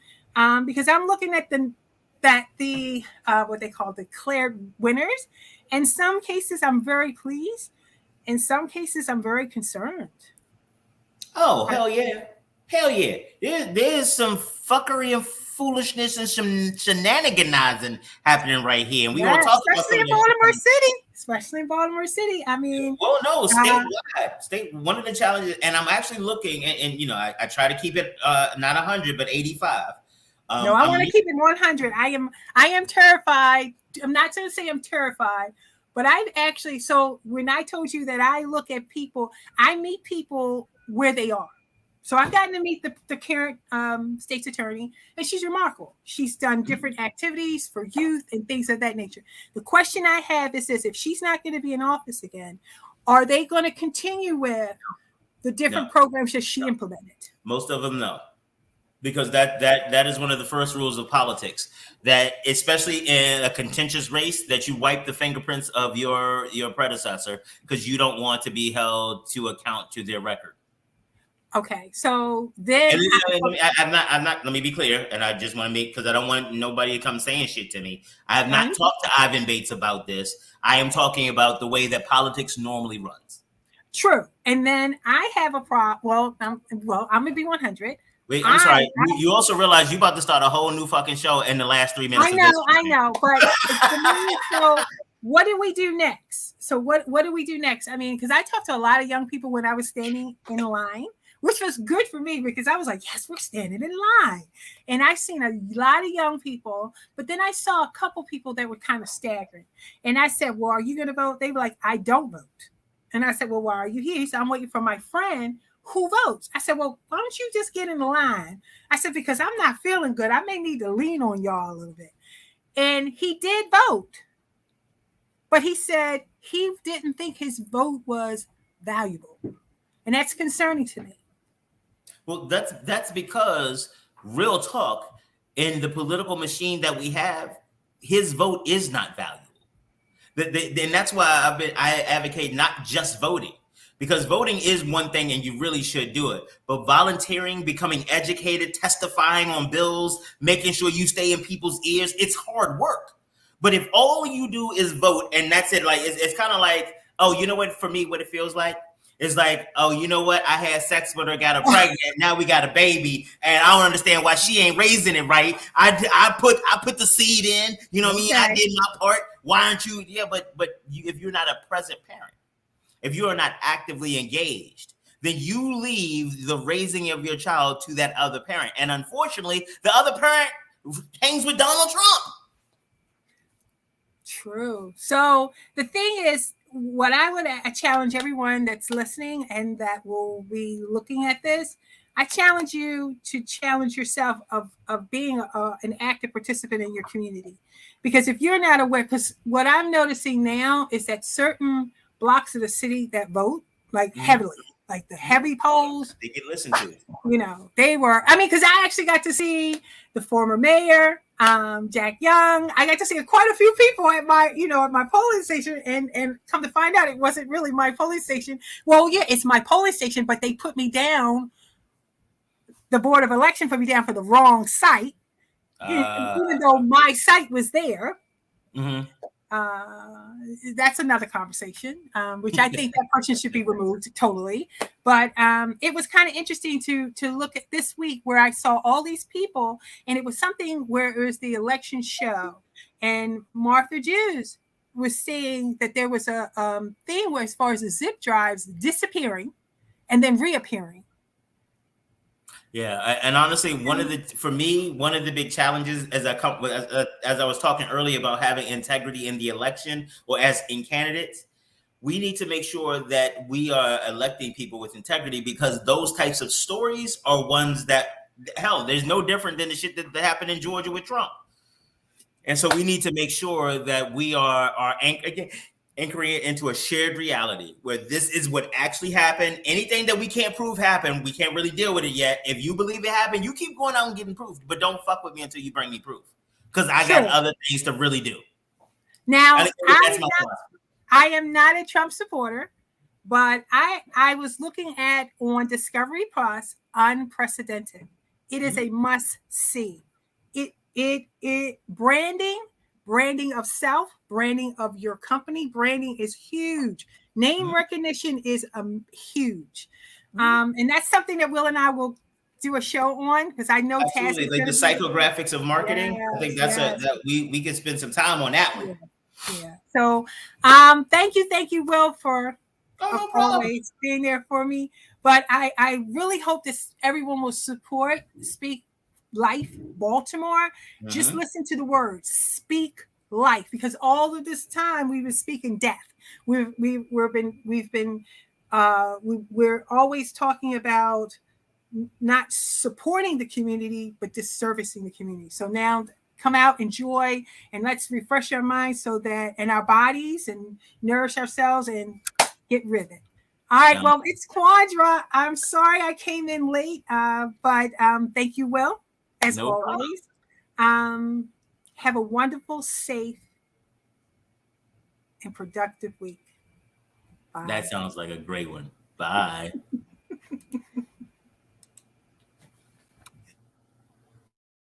because I'm looking at the what they call declared winners. In some cases, I'm very pleased. In some cases, I'm very concerned. Oh, hell yeah. Hell yeah. There's some fuckery and foolishness and some shenaniganizing happening right here. And we're going to talk about especially in Baltimore City. Especially in Baltimore City. I mean, well, no, statewide. One of the challenges, and I'm actually looking, and you know, I try to keep it not 100, but 85. No, I want to keep it 100. I am terrified. I'm not going to say I'm terrified, but I've actually, so when I told you that I look at people, I meet people where they are. So I've gotten to meet the current state's attorney, and she's remarkable. She's done different activities for youth and things of that nature. The question I have is this: if she's not going to be in office again, are they going to continue with the different programs that she implemented? Most of them, no. Because that is one of the first rules of politics, that especially in a contentious race, that you wipe the fingerprints of your predecessor because you don't want to be held to account to their record. Okay, so then let me be clear, and I just want to make, because I don't want nobody to come saying shit to me. I have not talked to Ivan Bates about this. I am talking about the way that politics normally runs. True, and then I have a problem. Well, I'm gonna be 100. Wait, I'm sorry. You also realize you about to start a whole new fucking show in the last 3 minutes. I know, but so what do we do next? So what do we do next? I mean, because I talked to a lot of young people when I was standing in line, which was good for me because I was like, yes, we're standing in line. And I've seen a lot of young people, but then I saw a couple people that were kind of staggering. And I said, well, are you going to vote? They were like, I don't vote. And I said, well, why are you here? He said, I'm waiting for my friend who votes. I said, well, why don't you just get in the line? I said, because I'm not feeling good. I may need to lean on y'all a little bit. And he did vote. But he said he didn't think his vote was valuable. And that's concerning to me. Well, that's because, real talk, in the political machine that we have, his vote is not valuable. And that's why I advocate not just voting. Because voting is one thing and you really should do it. But volunteering, becoming educated, testifying on bills, making sure you stay in people's ears, it's hard work. But if all you do is vote and that's it, like it's kind of like, oh, you know what, for me, what it feels like? It's like, oh, you know what? I had sex with her, got her pregnant. Now we got a baby, and I don't understand why she ain't raising it right. I put the seed in. You know what I mean? I did my part. Why aren't you? Yeah, but if you're not a present parent, if you are not actively engaged, then you leave the raising of your child to that other parent. And unfortunately, the other parent hangs with Donald Trump. True. So the thing is, what I would challenge everyone that's listening and that will be looking at this, I challenge you to challenge yourself of being an active participant in your community. Because if you're not aware, because what I'm noticing now is that certain blocks of the city that vote like heavily, like the heavy polls, they get listened to. You know, they were, I mean, because I actually got to see the former mayor, Jack Young. I got to see quite a few people at my polling station, and come to find out it wasn't really my polling station. Well, yeah, it's my polling station, but they put me down. The Board of Election put me down for the wrong site, even though my site was there. Mm-hmm. That's another conversation, which I think that person should be removed totally. But it was kind of interesting to look at this week where I saw all these people, and it was something where it was the election show, and Martha Jews was saying that there was a thing where, as far as the zip drives disappearing and then reappearing. Yeah, and honestly, one of the big challenges as I was talking earlier about having integrity in the election or as in candidates, we need to make sure that we are electing people with integrity, because those types of stories are ones that, hell, there's no different than the shit that happened in Georgia with Trump. And so we need to make sure that we are anchored. anchoring it into a shared reality where this is what actually happened. Anything that we can't prove happened, we can't really deal with it yet. If you believe it happened, you keep going out and getting proof, but don't fuck with me until you bring me proof, because I got other things to really do. Now, I am not a Trump supporter, but I was looking at on Discovery Plus, Unprecedented. It is a must see. It branding of self, branding of your company, branding is huge. Name recognition is huge. And that's something that Will and I will do a show on, because I know Taz is like the psychographics of marketing. Yes, I think that's that we can spend some time on that one. Yeah. So thank you, Will, for always being there for me. But I really hope this everyone will support Speak Life Baltimore. Just listen to the words Speak Life, because all of this time we've been speaking death. We're always talking about not supporting the community, but disservicing the community. So now come out, enjoy, and let's refresh our minds and our bodies, and nourish ourselves and get rid of it. All right, well, it's Quadra. I'm sorry I came in late, but thank you, Will, as always. Have a wonderful, safe, and productive week. Bye. That sounds like a great one. Bye.